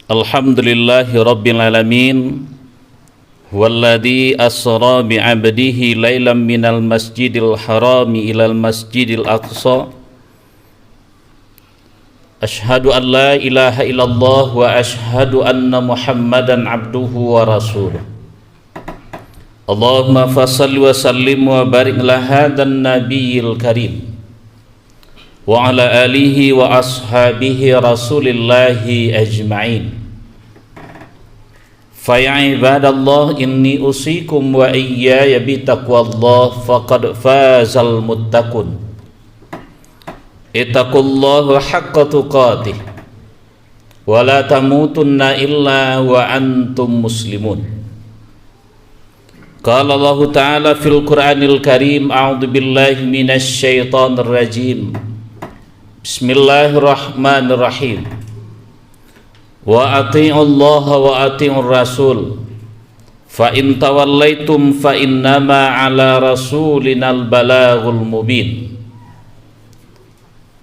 Alhamdulillahi Rabbil Alamin. Walladhi asra bi'abdihi laylan minal masjidil harami ilal masjidil aqsa. Ashhadu an la ilaha illallah wa ashhadu anna Muhammadan abduhu wa rasuluh. Allahumma fasalli wa sallim wa barik ala hadan nabiyil karim wa ala alihi wa ashabihi rasulillahi ajma'in. Fa ya ibadallah inni usikum wa iyaya bi taqwallah faqad fazal muttaqun. Ittaqullaha haqqa tuqatih wa la tamutunna illa wa antum muslimun. Qala Allah ta'ala fil Qur'anil Karim, a'udzu billahi minasy syaithanir rajim. Bismillahirrahmanirrahim. Wa ati'ullaha wa ati'ur rasul. Fa in tawallaitum fa innama ala rasulinal balaghul mubin.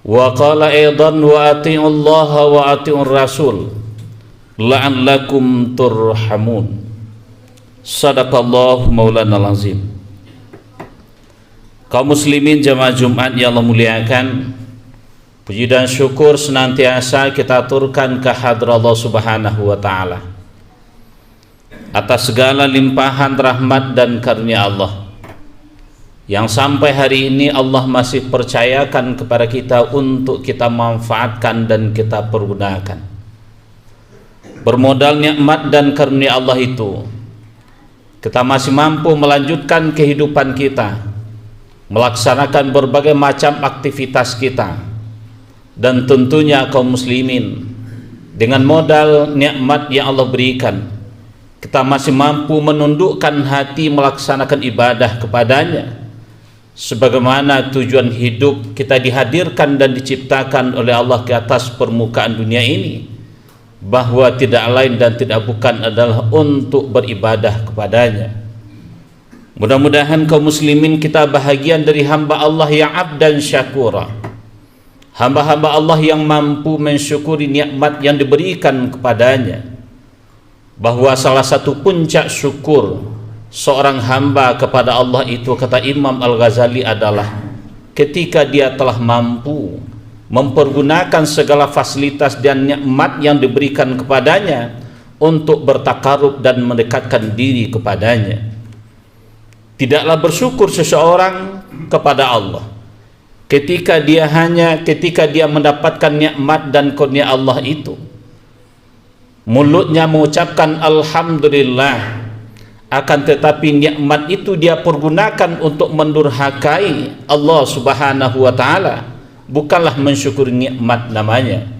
Wa qala aidan wa ati'ullaha wa ati'ur rasul la'allakum turhamun. Sadaqallahu maulanal azim. Kaum muslimin jamaah Jumat yang Allah muliakan, puji dan syukur senantiasa kita aturkan ke hadrat Allah Subhanahu wa taala atas segala limpahan rahmat dan karunia Allah yang sampai hari ini Allah masih percayakan kepada kita untuk kita manfaatkan dan kita pergunakan. Bermodal nikmat dan karunia Allah itu, kita masih mampu melanjutkan kehidupan kita, melaksanakan berbagai macam aktivitas kita. Dan tentunya kaum muslimin, dengan modal nikmat yang Allah berikan, kita masih mampu menundukkan hati melaksanakan ibadah kepadanya, sebagaimana tujuan hidup kita dihadirkan dan diciptakan oleh Allah ke atas permukaan dunia ini, bahwa tidak lain dan tidak bukan adalah untuk beribadah kepadanya. Mudah-mudahan kaum muslimin kita bahagian dari hamba Allah yang abdan syakura, hamba-hamba Allah yang mampu mensyukuri nikmat yang diberikan kepadanya. Bahwa salah satu puncak syukur seorang hamba kepada Allah itu, kata Imam Al-Ghazali, adalah ketika dia telah mampu mempergunakan segala fasilitas dan nikmat yang diberikan kepadanya untuk bertakarub dan mendekatkan diri kepadanya. Tidaklah bersyukur seseorang kepada Allah ketika dia mendapatkan nikmat dan kurnia Allah itu, mulutnya mengucapkan alhamdulillah, akan tetapi nikmat itu dia pergunakan untuk mendurhakai Allah Subhanahu wa taala, bukanlah mensyukuri nikmat namanya.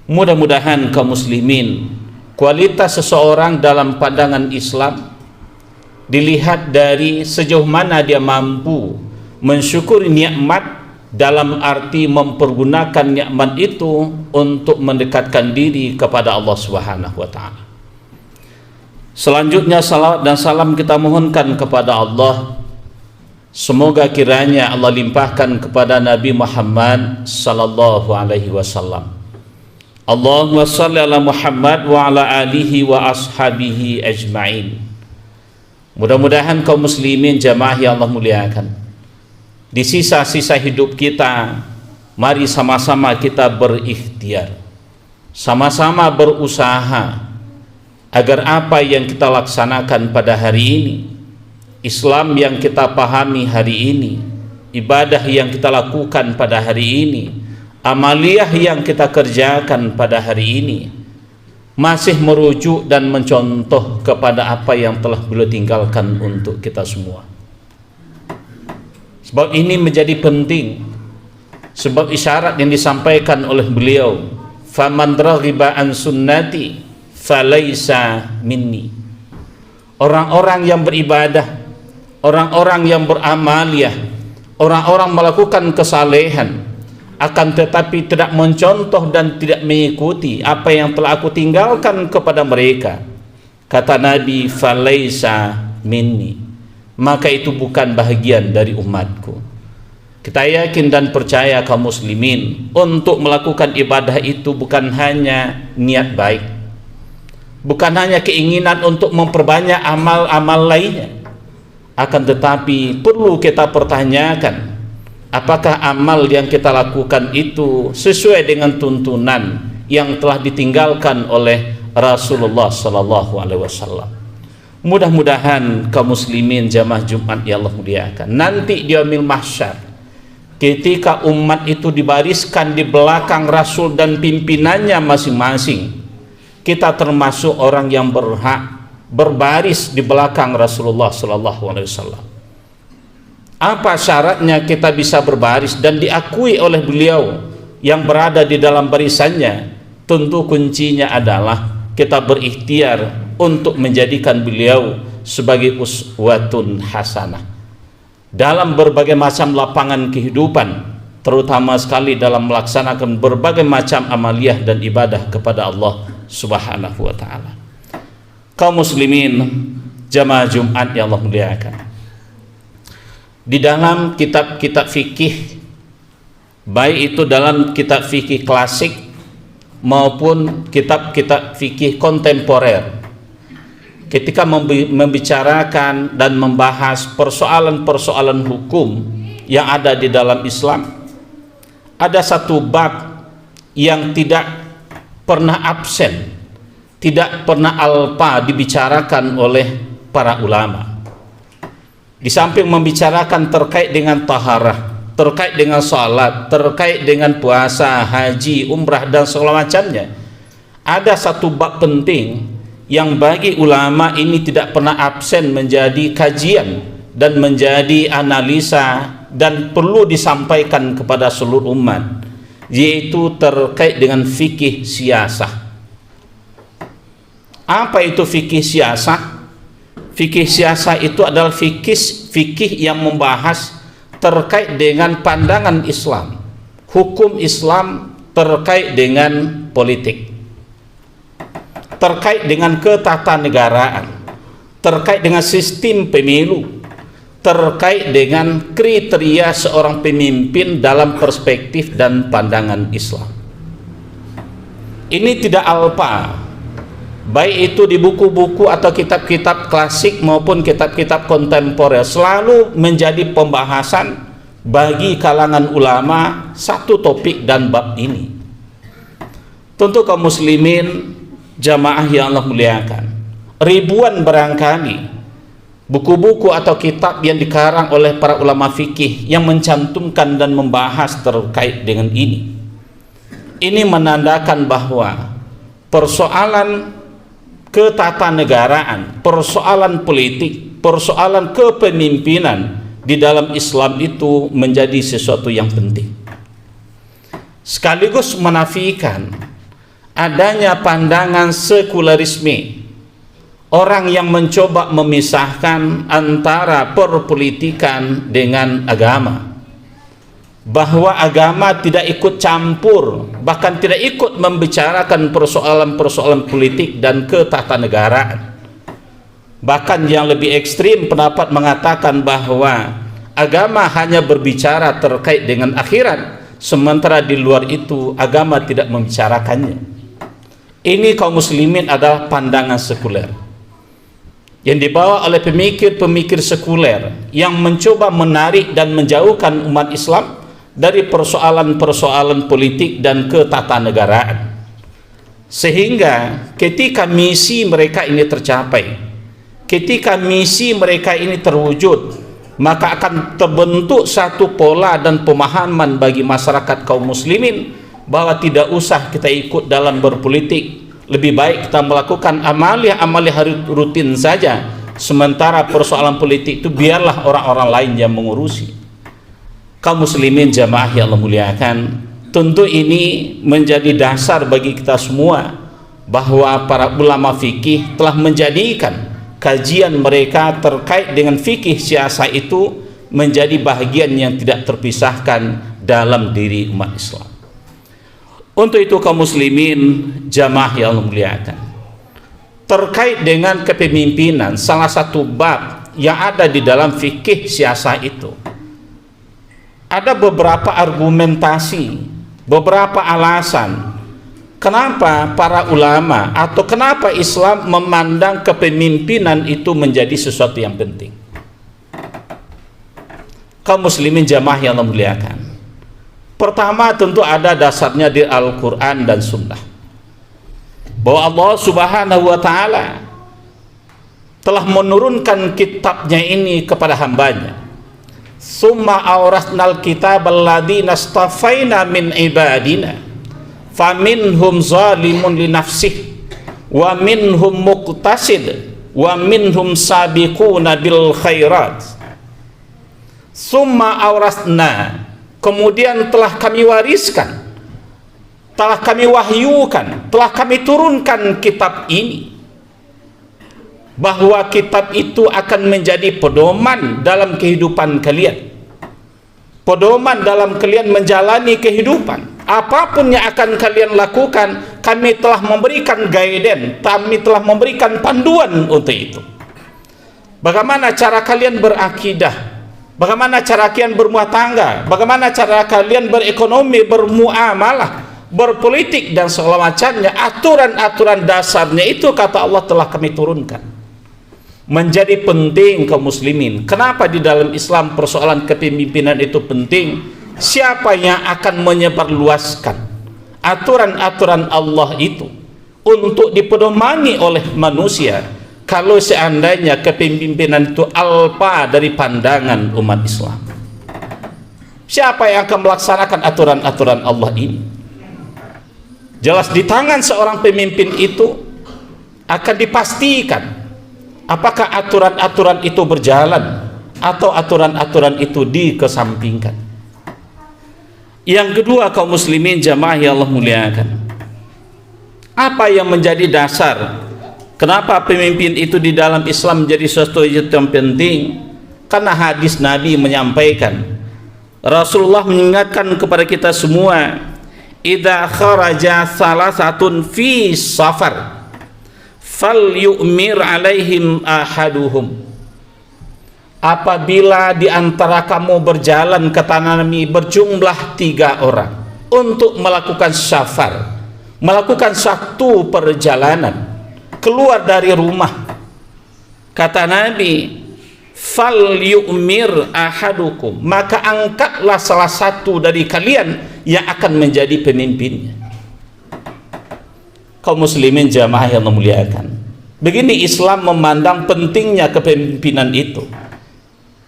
Mudah-mudahan kaum muslimin, kualitas seseorang dalam pandangan Islam dilihat dari sejauh mana dia mampu mensyukuri nikmat, dalam arti mempergunakan nikmat itu untuk mendekatkan diri kepada Allah Subhanahu wa taala. Selanjutnya salawat dan salam kita mohonkan kepada Allah. Semoga kiranya Allah limpahkan kepada Nabi Muhammad sallallahu alaihi wasallam. Allahumma shalli ala Muhammad wa ala alihi wa ashabihi ajma'in. Mudah-mudahan kaum muslimin jamaah yang Allah muliakan, di sisa-sisa hidup kita, mari sama-sama kita berikhtiar, sama-sama berusaha agar apa yang kita laksanakan pada hari ini, Islam yang kita pahami hari ini, ibadah yang kita lakukan pada hari ini, amaliyah yang kita kerjakan pada hari ini, masih merujuk dan mencontoh kepada apa yang telah beliau tinggalkan untuk kita semua. Sebab ini menjadi penting, sebab isyarat yang disampaikan oleh beliau, faman raghiba an sunnati falaisa minni. Orang-orang yang beribadah, orang-orang yang beramaliyah, orang-orang melakukan kesalehan, akan tetapi tidak mencontoh dan tidak mengikuti apa yang telah aku tinggalkan kepada mereka, kata Nabi, falaisa minni, maka itu bukan bahagian dari umatku. Kita yakin dan percaya kaum muslimin untuk melakukan ibadah itu bukan hanya niat baik, bukan hanya keinginan untuk memperbanyak amal-amal lainnya, akan tetapi perlu kita pertanyakan, apakah amal yang kita lakukan itu sesuai dengan tuntunan yang telah ditinggalkan oleh Rasulullah sallallahu alaihi wasallam. Mudah-mudahan kaum muslimin jamaah Jumat ya Allah muliakan, nanti di yaumil mahsyar ketika umat itu dibariskan di belakang Rasul dan pimpinannya masing-masing, kita termasuk orang yang berhak berbaris di belakang Rasulullah sallallahu alaihi wasallam. Apa syaratnya kita bisa berbaris dan diakui oleh beliau yang berada di dalam barisannya? Tentu kuncinya adalah kita berikhtiar untuk menjadikan beliau sebagai uswatun hasanah dalam berbagai macam lapangan kehidupan, terutama sekali dalam melaksanakan berbagai macam amaliyah dan ibadah kepada Allah Subhanahu wa ta'ala. Kaum muslimin jamaah Jumat yang Allah muliakan, di dalam kitab-kitab fikih, baik itu dalam kitab fikih klasik maupun kitab-kitab fikih kontemporer, ketika membicarakan dan membahas persoalan-persoalan hukum yang ada di dalam Islam, ada satu bab yang tidak pernah absen, tidak pernah alpa dibicarakan oleh para ulama. Di samping membicarakan terkait dengan taharah, terkait dengan salat, terkait dengan puasa, haji, umrah dan segala macamnya, ada satu bab penting yang bagi ulama ini tidak pernah absen menjadi kajian dan menjadi analisa dan perlu disampaikan kepada seluruh umat, yaitu terkait dengan fikih siasah. Apa itu fikih siasah? Fikih siasah itu adalah fikih yang membahas terkait dengan pandangan Islam, hukum Islam terkait dengan politik, terkait dengan ketatanegaraan, terkait dengan sistem pemilu, terkait dengan kriteria seorang pemimpin dalam perspektif dan pandangan Islam. Ini tidak alpa, baik itu di buku-buku atau kitab-kitab klasik maupun kitab-kitab kontemporer, selalu menjadi pembahasan bagi kalangan ulama satu topik dan bab ini. Tentu kaum muslimin jamaah yang Allah muliakan, ribuan barangkali buku-buku atau kitab yang dikarang oleh para ulama fikih yang mencantumkan dan membahas terkait dengan ini. Ini menandakan bahwa persoalan ketatanegaraan, persoalan politik, persoalan kepemimpinan di dalam Islam itu menjadi sesuatu yang penting, sekaligus menafikan adanya pandangan sekularisme, orang yang mencoba memisahkan antara perpolitikan dengan agama, bahwa agama tidak ikut campur, bahkan tidak ikut membicarakan persoalan-persoalan politik dan ketatanegaraan. Bahkan yang lebih ekstrim pendapat mengatakan bahwa agama hanya berbicara terkait dengan akhirat, sementara di luar itu agama tidak membicarakannya. Ini kaum muslimin adalah pandangan sekuler yang dibawa oleh pemikir-pemikir sekuler yang mencoba menarik dan menjauhkan umat Islam dari persoalan-persoalan politik dan ketatanegaraan, sehingga ketika misi mereka ini tercapai, ketika misi mereka ini terwujud, maka akan terbentuk satu pola dan pemahaman bagi masyarakat kaum muslimin bahwa tidak usah kita ikut dalam berpolitik, lebih baik kita melakukan amalia-amalia rutin saja, sementara persoalan politik itu biarlah orang-orang lain yang mengurusi. Kaum muslimin jamaah yang Allah muliakan, tentu ini menjadi dasar bagi kita semua bahwa para ulama fikih telah menjadikan kajian mereka terkait dengan fikih siasah itu menjadi bahagian yang tidak terpisahkan dalam diri umat Islam. Untuk itu kaum muslimin jamaah yang Allah muliakan, terkait dengan kepemimpinan, salah satu bab yang ada di dalam fikih siasah itu ada beberapa argumentasi, beberapa alasan kenapa para ulama atau kenapa Islam memandang kepemimpinan itu menjadi sesuatu yang penting. Kaum muslimin jamaah yang Allah muliakan, pertama tentu ada dasarnya di Al-Quran dan Sunnah, bahwa Allah Subhanahu wa Ta'ala telah menurunkan kitabnya ini kepada hambanya. Summa awrasnal kitab alladhina astafaina min ibadina faminhum zalimun li nafsih wa minhum muqtasid wa minhum sabiquna bil khairat. Summa awrasna, kemudian telah kami wariskan, telah kami wahyukan, telah kami turunkan kitab ini, bahwa kitab itu akan menjadi pedoman dalam kehidupan kalian, pedoman dalam kalian menjalani kehidupan. Apapun yang akan kalian lakukan, kami telah memberikan guidance, kami telah memberikan panduan untuk itu. Bagaimana cara kalian berakidah, bagaimana cara kalian berumah tangga, bagaimana cara kalian berekonomi, bermuamalah, berpolitik dan segala macamnya. Aturan-aturan dasarnya itu kata Allah telah kami turunkan. Menjadi penting kaum muslimin. Kenapa di dalam Islam persoalan kepemimpinan itu penting? Siapa yang akan menyebarluaskan aturan-aturan Allah itu untuk dipedomani oleh manusia kalau seandainya kepemimpinan itu alpa dari pandangan umat Islam? Siapa yang akan melaksanakan aturan-aturan Allah ini? Jelas di tangan seorang pemimpin itu akan dipastikan apakah aturan-aturan itu berjalan atau aturan-aturan itu dikesampingkan. Yang kedua kaum muslimin jamaah yang Allah muliakan, apa yang menjadi dasar kenapa pemimpin itu di dalam Islam menjadi sesuatu yang penting? Karena hadis Nabi menyampaikan, Rasulullah mengingatkan kepada kita semua, idza kharaja salasatun fi safar falyu'mir alaihim ahaduhum. Apabila di antara kamu berjalan ke tanah Nabi berjumlah 3 orang untuk melakukan safar, melakukan satu perjalanan keluar dari rumah, kata Nabi, falyu'mir ahadukum, maka angkatlah salah satu dari kalian yang akan menjadi pemimpinnya. Kaum muslimin jamaah yang memuliakan, begini Islam memandang pentingnya kepemimpinan itu.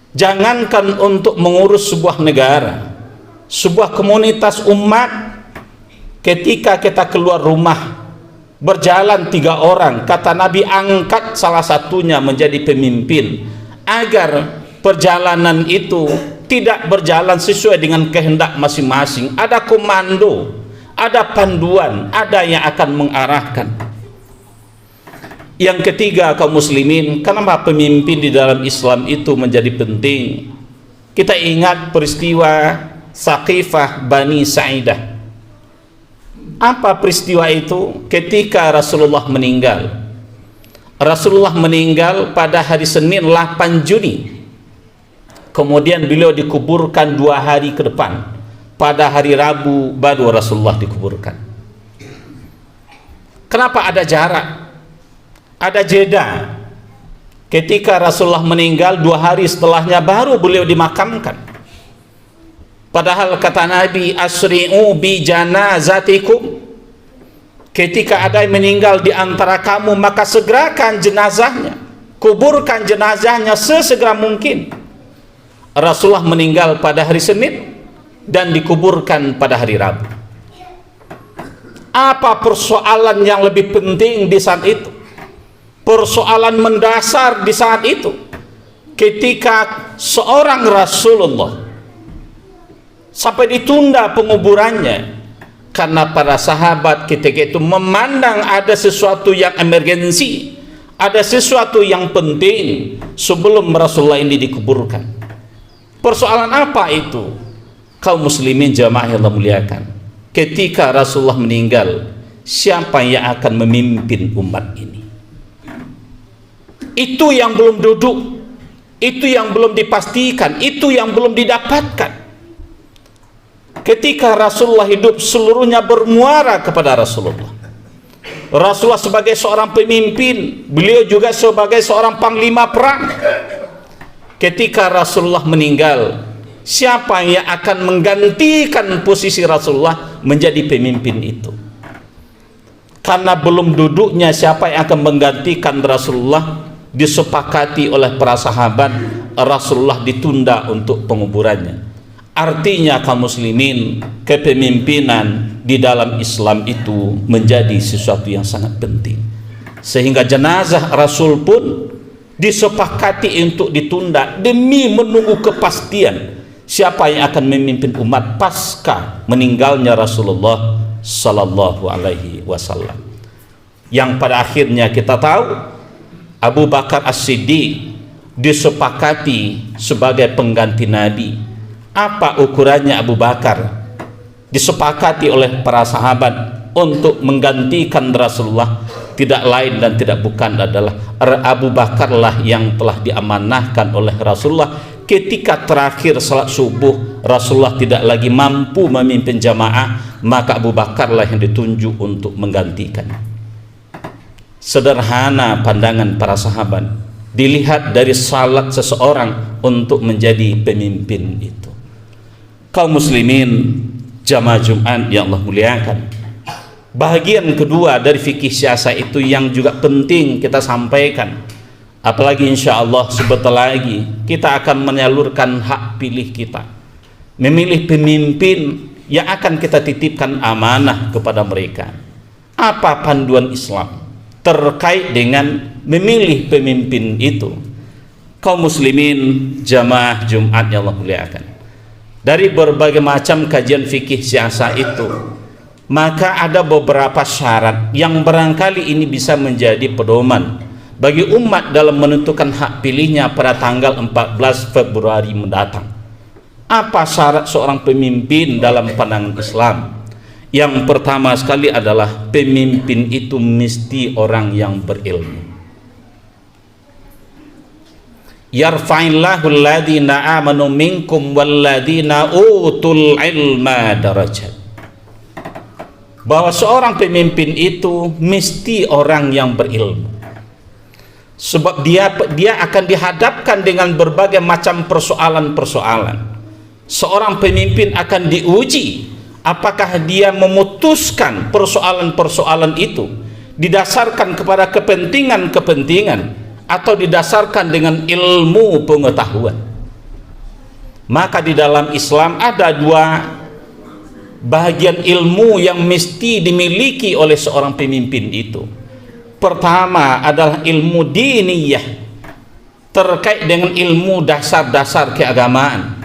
Jangankan untuk mengurus sebuah negara, sebuah komunitas umat, ketika kita keluar rumah berjalan 3 orang, kata Nabi angkat salah satunya menjadi pemimpin, agar perjalanan itu tidak berjalan sesuai dengan kehendak masing-masing. Ada komando, ada panduan, ada yang akan mengarahkan. Yang ketiga kaum muslimin, kenapa pemimpin di dalam Islam itu menjadi penting? Kita ingat peristiwa Saqifah Bani Sa'idah. Apa peristiwa itu? Ketika Rasulullah meninggal. Rasulullah meninggal pada hari Senin 8 Juni. Kemudian beliau dikuburkan 2 hari ke depan. Pada hari Rabu baru Rasulullah dikuburkan. Kenapa ada jarak? Ada jeda. Ketika Rasulullah meninggal 2 hari setelahnya baru beliau dimakamkan. Padahal kata Nabi, asri'u bi janazatikum, ketika ada yang meninggal di antara kamu maka segerakan jenazahnya, kuburkan jenazahnya sesegera mungkin. Rasulullah meninggal pada hari Senin dan dikuburkan pada hari Rabu. Apa persoalan yang lebih penting di saat itu? Persoalan mendasar di saat itu, ketika seorang Rasulullah sampai ditunda penguburannya karena para sahabat ketika itu memandang ada sesuatu yang emergensi, ada sesuatu yang penting sebelum Rasulullah ini dikuburkan. Persoalan apa itu? Kaum muslimin jamaah yang Allah muliakan, ketika Rasulullah meninggal, siapa yang akan memimpin umat ini? Itu yang belum duduk, itu yang belum dipastikan, itu yang belum didapatkan. Ketika Rasulullah hidup, seluruhnya bermuara kepada Rasulullah. Rasulullah sebagai seorang pemimpin, beliau juga sebagai seorang panglima perang. Ketika Rasulullah meninggal, siapa yang akan menggantikan posisi Rasulullah menjadi pemimpin itu? Karena belum duduknya siapa yang akan menggantikan Rasulullah, disepakati oleh para sahabat, Rasulullah ditunda untuk penguburannya. Artinya kaum muslimin, kepemimpinan di dalam Islam itu menjadi sesuatu yang sangat penting, sehingga jenazah Rasul pun disepakati untuk ditunda demi menunggu kepastian siapa yang akan memimpin umat pasca meninggalnya Rasulullah sallallahu alaihi wasallam, yang pada akhirnya kita tahu Abu Bakar As-Siddiq disepakati sebagai pengganti Nabi. Apa ukurannya Abu Bakar? Disepakati oleh para sahabat untuk menggantikan Rasulullah, tidak lain dan tidak bukan adalah Abu Bakar lah yang telah diamanahkan oleh Rasulullah ketika terakhir salat subuh. Rasulullah tidak lagi mampu memimpin jamaah, maka Abu Bakar lah yang ditunjuk untuk menggantikan. Sederhana pandangan para sahabat dilihat dari salat seseorang untuk menjadi pemimpin itu. Kaum muslimin jamaah Jumat yang Allah muliakan, bahagian kedua dari fikih siasa itu yang juga penting kita sampaikan, apalagi insya Allah sebentar lagi kita akan menyalurkan hak pilih kita, memilih pemimpin yang akan kita titipkan amanah kepada mereka. Apa panduan Islam terkait dengan memilih pemimpin itu? Kaum muslimin jamaah Jumat yang Allah muliakan, dari berbagai macam kajian fikih siasa itu, maka ada beberapa syarat yang barangkali ini bisa menjadi pedoman bagi umat dalam menentukan hak pilihnya pada tanggal 14 Februari mendatang. Apa syarat seorang pemimpin dalam pandangan Islam? Yang pertama sekali adalah pemimpin itu mesti orang yang berilmu. Yarfa'illahu alladhina amanu minkum walladhina utul ilma darajat. Bahwa seorang pemimpin itu mesti orang yang berilmu, sebab dia akan dihadapkan dengan berbagai macam persoalan-persoalan. Seorang pemimpin akan diuji apakah dia memutuskan persoalan-persoalan itu didasarkan kepada kepentingan-kepentingan atau didasarkan dengan ilmu pengetahuan. Maka di dalam Islam ada dua bahagian ilmu yang mesti dimiliki oleh seorang pemimpin itu. Pertama adalah ilmu diniyah, terkait dengan ilmu dasar-dasar keagamaan.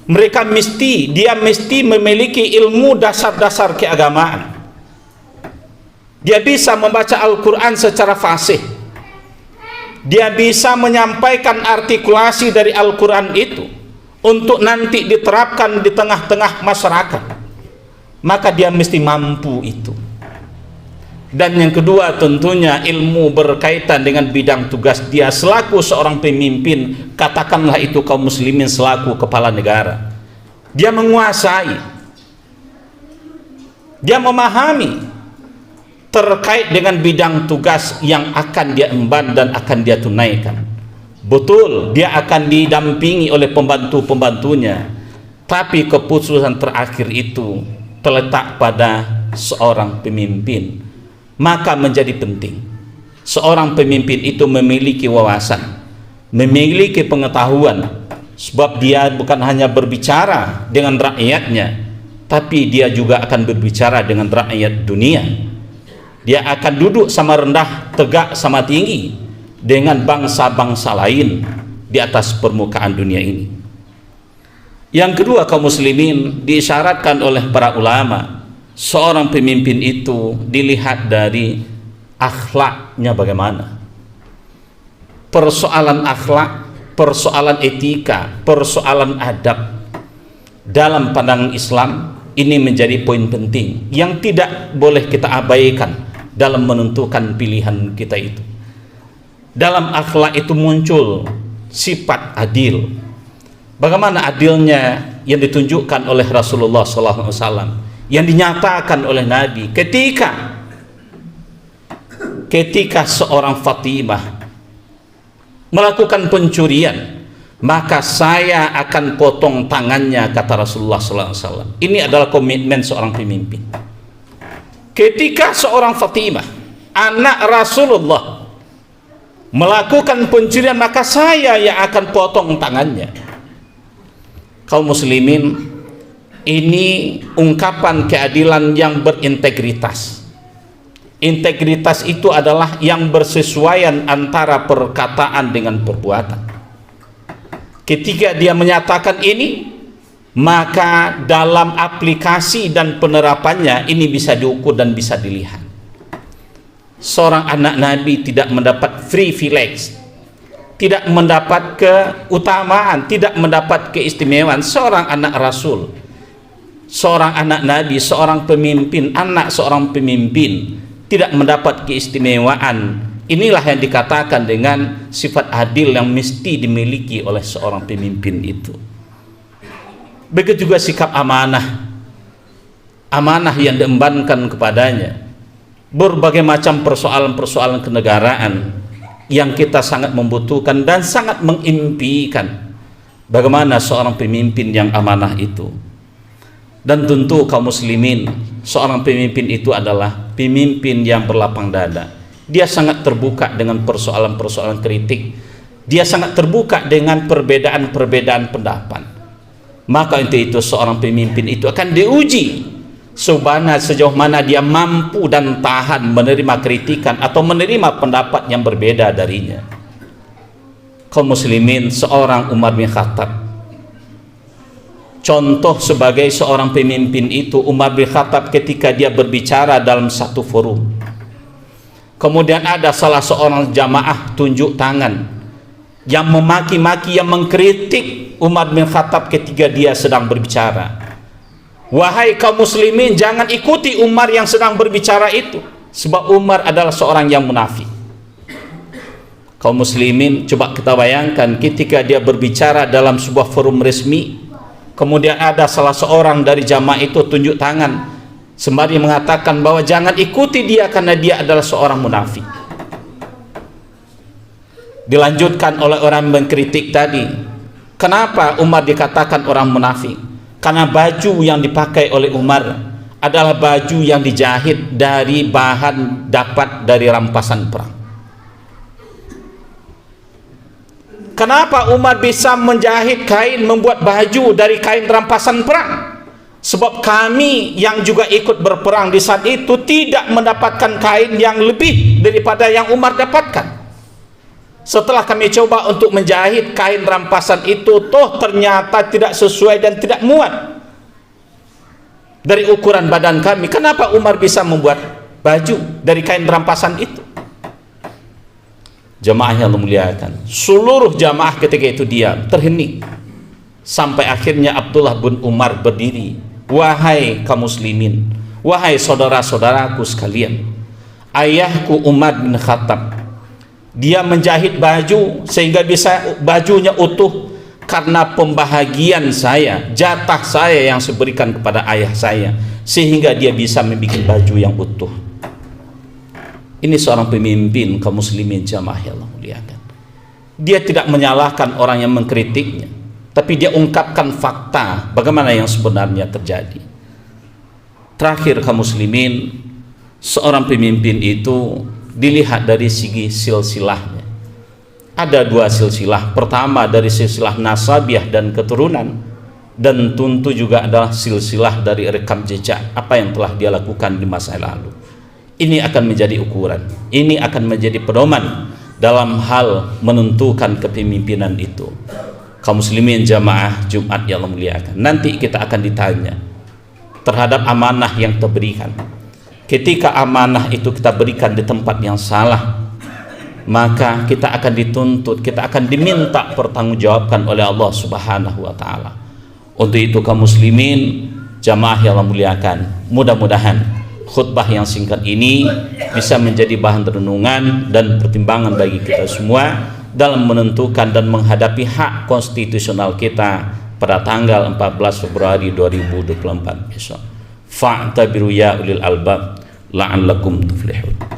Dia mesti memiliki ilmu dasar-dasar keagamaan. Dia bisa membaca Al-Quran secara fasih, dia bisa menyampaikan artikulasi dari Al-Quran itu untuk nanti diterapkan di tengah-tengah masyarakat, maka dia mesti mampu itu. Dan yang kedua tentunya ilmu berkaitan dengan bidang tugas dia selaku seorang pemimpin, katakanlah itu kaum muslimin selaku kepala negara. Dia menguasai, dia memahami terkait dengan bidang tugas yang akan dia emban dan akan dia tunaikan. Betul, dia akan didampingi oleh pembantu-pembantunya, tapi keputusan terakhir itu terletak pada seorang pemimpin. Maka menjadi penting seorang pemimpin itu memiliki wawasan, memiliki pengetahuan, sebab dia bukan hanya berbicara dengan rakyatnya, tapi dia juga akan berbicara dengan rakyat dunia. Dia akan duduk sama rendah, tegak sama tinggi dengan bangsa-bangsa lain di atas permukaan dunia ini. Yang kedua kaum muslimin, diisyaratkan oleh para ulama, seorang pemimpin itu dilihat dari akhlaknya bagaimana. Persoalan akhlak, persoalan etika, persoalan adab dalam pandangan Islam ini menjadi poin penting yang tidak boleh kita abaikan dalam menentukan pilihan kita itu. Dalam akhlak itu muncul sifat adil. Bagaimana adilnya? yang ditunjukkan oleh Rasulullah SAW, yang dinyatakan oleh Nabi ketika seorang Fatimah melakukan pencurian, maka saya akan potong tangannya, kata Rasulullah SAW. Ini adalah komitmen seorang pemimpin. Ketika seorang Fatimah, anak Rasulullah, melakukan pencurian, maka saya yang akan potong tangannya. Kaum muslimin, ini ungkapan keadilan yang berintegritas. Integritas itu adalah yang bersesuaian antara perkataan dengan perbuatan. Ketika dia menyatakan ini, maka dalam aplikasi dan penerapannya ini bisa diukur dan bisa dilihat. Seorang anak Nabi tidak mendapat privilege, tidak mendapat keutamaan, tidak mendapat keistimewaan. Seorang anak Rasul, seorang anak Nabi, seorang pemimpin, anak seorang pemimpin tidak mendapat keistimewaan. Inilah yang dikatakan dengan sifat adil yang mesti dimiliki oleh seorang pemimpin itu. Begitu juga sikap amanah, amanah yang diembankan kepadanya. Berbagai macam persoalan-persoalan kenegaraan yang kita sangat membutuhkan dan sangat mengimpikan bagaimana seorang pemimpin yang amanah itu. Dan tentu kaum muslimin, seorang pemimpin itu adalah pemimpin yang berlapang dada. Dia sangat terbuka dengan persoalan-persoalan kritik. Dia sangat terbuka dengan perbedaan-perbedaan pendapat. Maka untuk itu seorang pemimpin itu akan diuji sejauh mana dia mampu dan tahan menerima kritikan atau menerima pendapat yang berbeda darinya. Kaum muslimin, seorang Umar bin Khattab, contoh sebagai seorang pemimpin itu, Umar bin Khattab ketika dia berbicara dalam satu forum, kemudian ada salah seorang jamaah tunjuk tangan yang memaki-maki, yang mengkritik Umar bin Khattab ketika dia sedang berbicara. Wahai kaum muslimin, jangan ikuti Umar yang sedang berbicara itu, sebab Umar adalah seorang yang munafik. Kaum muslimin, coba kita bayangkan ketika dia berbicara dalam sebuah forum resmi, kemudian ada salah seorang dari jamaah itu tunjuk tangan sembari mengatakan bahwa jangan ikuti dia karena dia adalah seorang munafik. Dilanjutkan oleh orang mengkritik tadi, kenapa Umar dikatakan orang munafik? Karena baju yang dipakai oleh Umar adalah baju yang dijahit dari bahan dapat dari rampasan perang. Kenapa Umar bisa menjahit kain, membuat baju dari kain rampasan perang? Sebab kami yang juga ikut berperang di saat itu tidak mendapatkan kain yang lebih daripada yang Umar dapatkan. Setelah kami coba untuk menjahit kain rampasan itu, toh ternyata tidak sesuai dan tidak muat dari ukuran badan kami. Kenapa Umar bisa membuat baju dari kain rampasan itu? Jamaah yang memuliakan, seluruh jamaah ketika itu diam, terhening, sampai akhirnya Abdullah bin Umar berdiri. Wahai kaum muslimin, wahai saudara-saudaraku sekalian, ayahku Umar bin Khattab, dia menjahit baju sehingga bisa bajunya utuh karena pembahagian saya, jatah saya yang saya berikan kepada ayah saya, sehingga dia bisa membuat baju yang utuh. Ini seorang pemimpin kaum muslimin, jamaah yang Allah muliakan. Dia tidak menyalahkan orang yang mengkritiknya, tapi dia ungkapkan fakta bagaimana yang sebenarnya terjadi. Terakhir kaum muslimin, seorang pemimpin itu dilihat dari segi silsilahnya. Ada dua silsilah. Pertama dari silsilah nasabiah dan keturunan, dan tentu juga adalah silsilah dari rekam jejak apa yang telah dia lakukan di masa lalu. Ini akan menjadi ukuran, ini akan menjadi pedoman dalam hal menentukan kepemimpinan itu. Kaum muslimin jamaah Jumat yang Allah muliakan, nanti kita akan ditanya terhadap amanah yang terberikan. Ketika amanah itu kita berikan di tempat yang salah, maka kita akan dituntut, kita akan diminta pertanggungjawabkan oleh Allah Subhanahu wa taala. Untuk itu kaum muslimin jamaah yang Allah muliakan, mudah-mudahan khutbah yang singkat ini bisa menjadi bahan renungan dan pertimbangan bagi kita semua dalam menentukan dan menghadapi hak konstitusional kita pada tanggal 14 Februari 2024 besok. Fa'tabiru ya ulil albab la'allakum tuflihun.